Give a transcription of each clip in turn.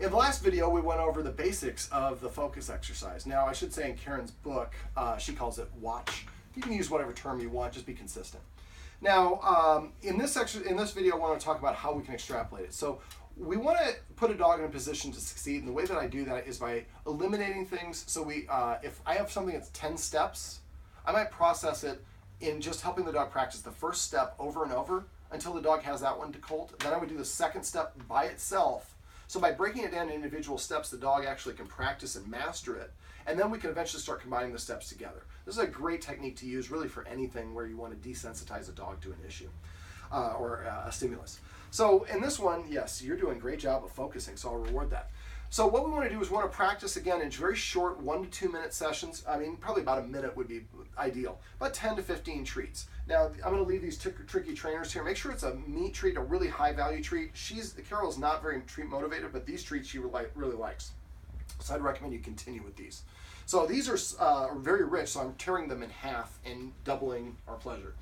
In the last video, we went over the basics of the focus exercise. Now, I should say in Karen's book, she calls it watch. You can use whatever term you want, just be consistent. Now, in this video, I want to talk about how we can extrapolate it. So we want to put a dog in a position to succeed, and the way that I do that is by eliminating things. So if I have something that's 10 steps, I might process it in just helping the dog practice the first step over and over until the dog has that one to colt. Then I would do the second step by itself. So by breaking it down into individual steps, the dog actually can practice and master it. And then we can eventually start combining the steps together. This is a great technique to use really for anything where you want to desensitize a dog to an issue or a stimulus. So in this one, yes, you're doing a great job of focusing, so I'll reward that. So what we want to do is we want to practice again in very short 1 to 2 minute sessions. I mean, probably about a minute would be ideal, about 10 to 15 treats. Now, I'm going to leave these tricky trainers here. Make sure it's a meat treat, a really high value treat. Carol's not very treat motivated, but these treats she really likes. So I'd recommend you continue with these. So these are very rich, so I'm tearing them in half and doubling our pleasure.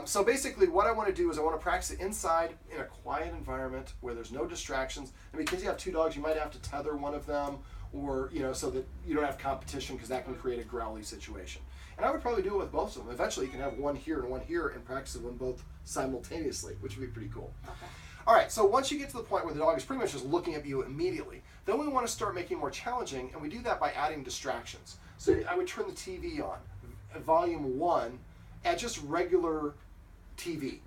So basically what I want to do is I want to practice it inside in a quiet environment where there's no distractions. And because you have 2 dogs, you might have to tether one of them, or so that you don't have competition, because that can create a growly situation. And I would probably do it with both of them. Eventually you can have one here and practice them both simultaneously, which would be pretty cool. Okay. All right, so once you get to the point where the dog is pretty much just looking at you immediately, then we want to start making it more challenging, and we do that by adding distractions. So I would turn the TV on, volume 1, at just regular TV.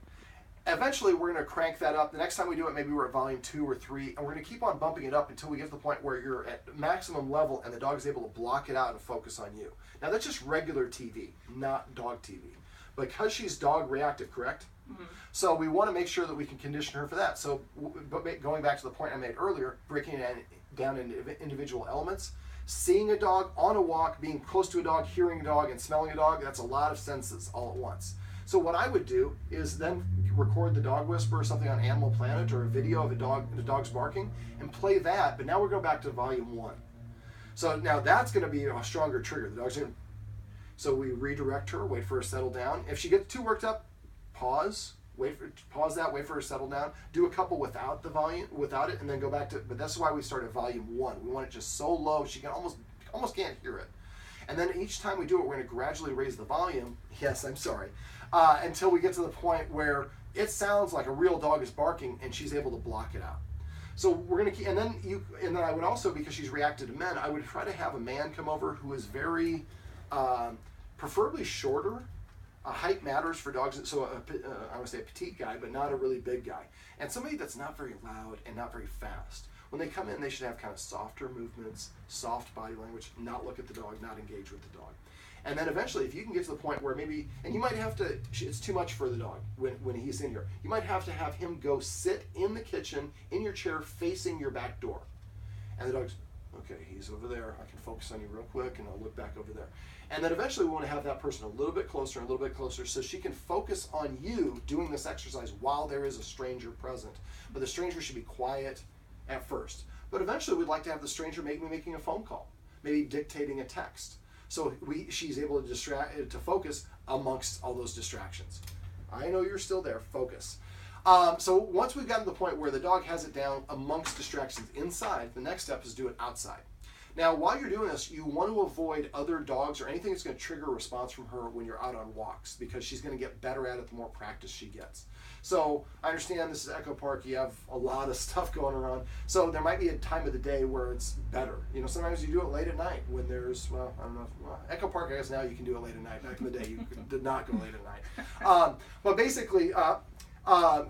Eventually, we're going to crank that up. The next time we do it, maybe we're at volume 2 or 3, and we're going to keep on bumping it up until we get to the point where you're at maximum level and the dog is able to block it out and focus on you. Now, that's just regular TV, not dog TV. Because she's dog reactive, correct? Mm-hmm. So we want to make sure that we can condition her for that. So going back to the point I made earlier, breaking it down into individual elements, seeing a dog on a walk, being close to a dog, hearing a dog, and smelling a dog, that's a lot of senses all at once. So what I would do is then record the dog whisper or something on Animal Planet, or a video of the dog's barking, and play that, but now we're going back to volume 1. So now that's going to be a stronger trigger. The dog's going to, so we redirect her, wait for her to settle down. If she gets too worked up, pause that, wait for her to settle down, do a couple without it, and then go back to, but that's why we start at volume 1. We want it just so low she can almost can't hear it. And then each time we do it, we're going to gradually raise the volume, until we get to the point where it sounds like a real dog is barking and she's able to block it out. So we're going to keep, and then I would also, because she's reacted to men, I would try to have a man come over who is very, preferably shorter. Height matters for dogs, so I would say a petite guy, but not a really big guy. And somebody that's not very loud and not very fast. When they come in, they should have kind of softer movements, soft body language, not look at the dog, not engage with the dog. And then eventually, if you can get to the point where maybe, and you might have to, it's too much for the dog when he's in here, you might have to have him go sit in the kitchen, in your chair, facing your back door. And the dog's, okay, he's over there, I can focus on you real quick, and I'll look back over there. And then eventually we want to have that person a little bit closer and a little bit closer so she can focus on you doing this exercise while there is a stranger present. But the stranger should be quiet at first. But eventually we'd like to have the stranger maybe making a phone call, maybe dictating a text. So she's able to focus amongst all those distractions. I know you're still there, focus. So once we've gotten to the point where the dog has it down amongst distractions inside, the next step is do it outside. Now, while you're doing this, you want to avoid other dogs or anything that's going to trigger a response from her when you're out on walks, because she's going to get better at it the more practice she gets. So I understand this is Echo Park, you have a lot of stuff going around, so there might be a time of the day where it's better. Sometimes you do it late at night when there's, I don't know, Echo Park, I guess now you can do it late at night. Back in the day, you did not go late at night. But basically, we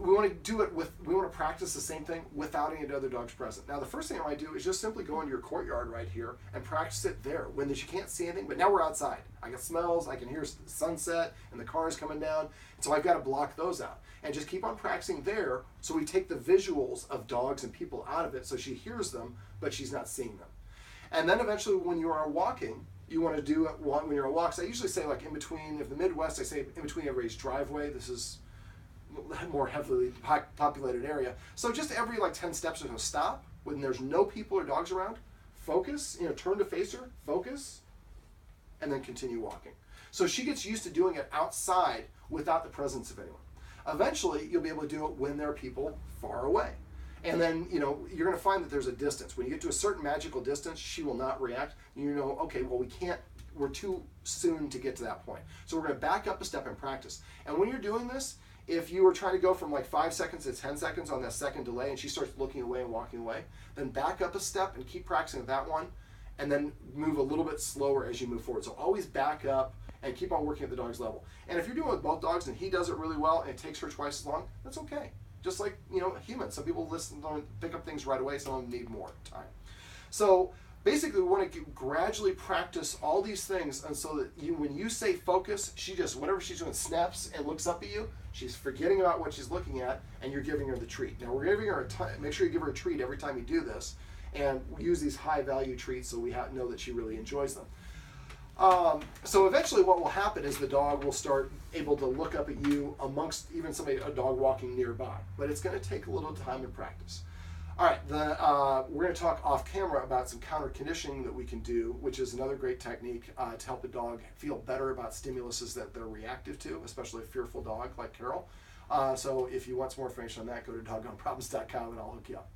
want to practice the same thing without any other dogs present. Now, the first thing I might do is just simply go into your courtyard right here and practice it there when you can't see anything, but now we're outside. I got smells, I can hear the sunset and the cars coming down, so I've got to block those out. And just keep on practicing there so we take the visuals of dogs and people out of it so she hears them, but she's not seeing them. And then eventually when you are walking, you want to do it when you're on walks. I usually say like in between, if the Midwest, I say in between everybody's driveway. This is more heavily populated area. So just every like 10 steps or so, stop when there's no people or dogs around, focus, turn to face her, focus, and then continue walking. So she gets used to doing it outside without the presence of anyone. Eventually, you'll be able to do it when there are people far away. And then, you know, you're going to find that there's a distance. When you get to a certain magical distance, she will not react. You know, okay, well, we're too soon to get to that point. So we're going to back up a step and practice. And when you're doing this, if you were trying to go from like 5 seconds to 10 seconds on that second delay and she starts looking away and walking away, then back up a step and keep practicing at that one, and then move a little bit slower as you move forward. So always back up and keep on working at the dog's level. And if you're doing it with both dogs and he does it really well and it takes her twice as long, that's okay. Just like, you know, humans. Some people don't pick up things right away, some of them need more time. So basically we want to gradually practice all these things, and so that when you say focus, she just, whatever she's doing, snaps and looks up at you. She's forgetting about what she's looking at, and you're giving her the treat. Now we're giving her make sure you give her a treat every time you do this, and we use these high value treats so we know that she really enjoys them. So eventually what will happen is the dog will start able to look up at you amongst even a dog walking nearby, but it's going to take a little time and practice. All right, we're going to talk off camera about some counter conditioning that we can do, which is another great technique to help a dog feel better about stimuluses that they're reactive to, especially a fearful dog like Carrol. So if you want some more information on that, go to doggoneproblems.com and I'll hook you up.